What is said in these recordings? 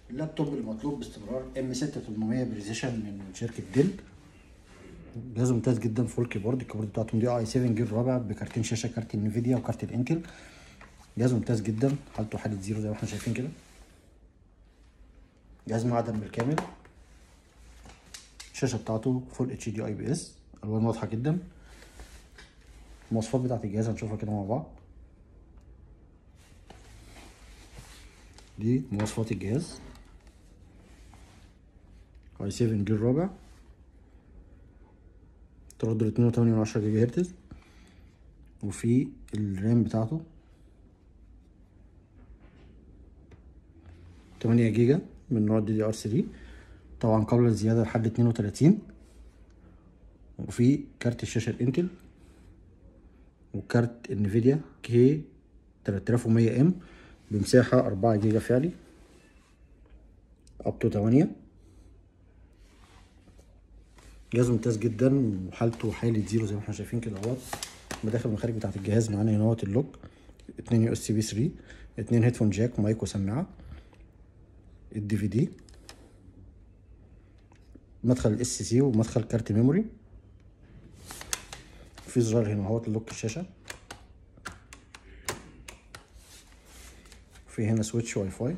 اللابتوب المطلوب باستمرار M6800 بريزيشن من شركة ديل. جهاز ممتاز جدا، فول كيبورد. الكيبورد بتاعته دي i7 جيل رابع بكارتين شاشة، كارت النفيديا وكارت الانتل. جهاز ممتاز جدا، حالته حالة زيرو زي ما احنا شايفين كده. جهاز معدن بالكامل. الشاشة بتاعته فول HD IPS، الوان واضحة جدا. المواصفات بتاعت الجهاز هنشوفها كده مع بعض. دي مواصفات الجهاز: i7 جيل رابع، تردد 2.8 جيجا هرتز، وفي الرام بتاعته 8 جيجا من نوع DDR3، طبعا قبل الزيادة لحد 32. وفي كارت الشاشة الانتل وكارت النفيديا كي 3100M بمساحة 4 جيجا فعلي up to 8. جهاز ممتاز جدا وحالته حالة زيرو زي ما احنا شايفين كده اهوت. المداخل والمخارج بتاعت الجهاز معانا هنا اهوت: اللوك، 2 USB 3، 2 هيدفون جاك، مايك وسماعة، DVD، مدخل SC ومدخل كارت ميموري. في زرار هنا اهوت للوك الشاشة. في هنا سويتش واي فاي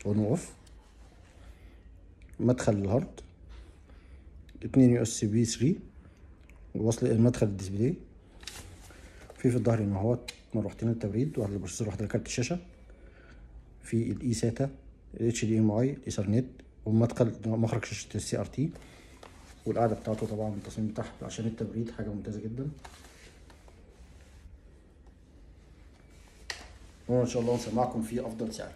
اون واوف. مدخل الهارد، 2 USB 3 ووصل المدخل الديسبلاي. في الظهر هنا اهوت مروحتين التبريد، واحدة للبروسيسور واحدة لكارت الشاشة. في الاي ساتا، HDMI، الايثرنت، ومدخل مخرج شاشة CRT. والقاعدة بتاعته طبعا التصميم بتاعها عشان التبريد حاجة ممتازة جدا. وان شاء الله نسمعكم فيه افضل سعر.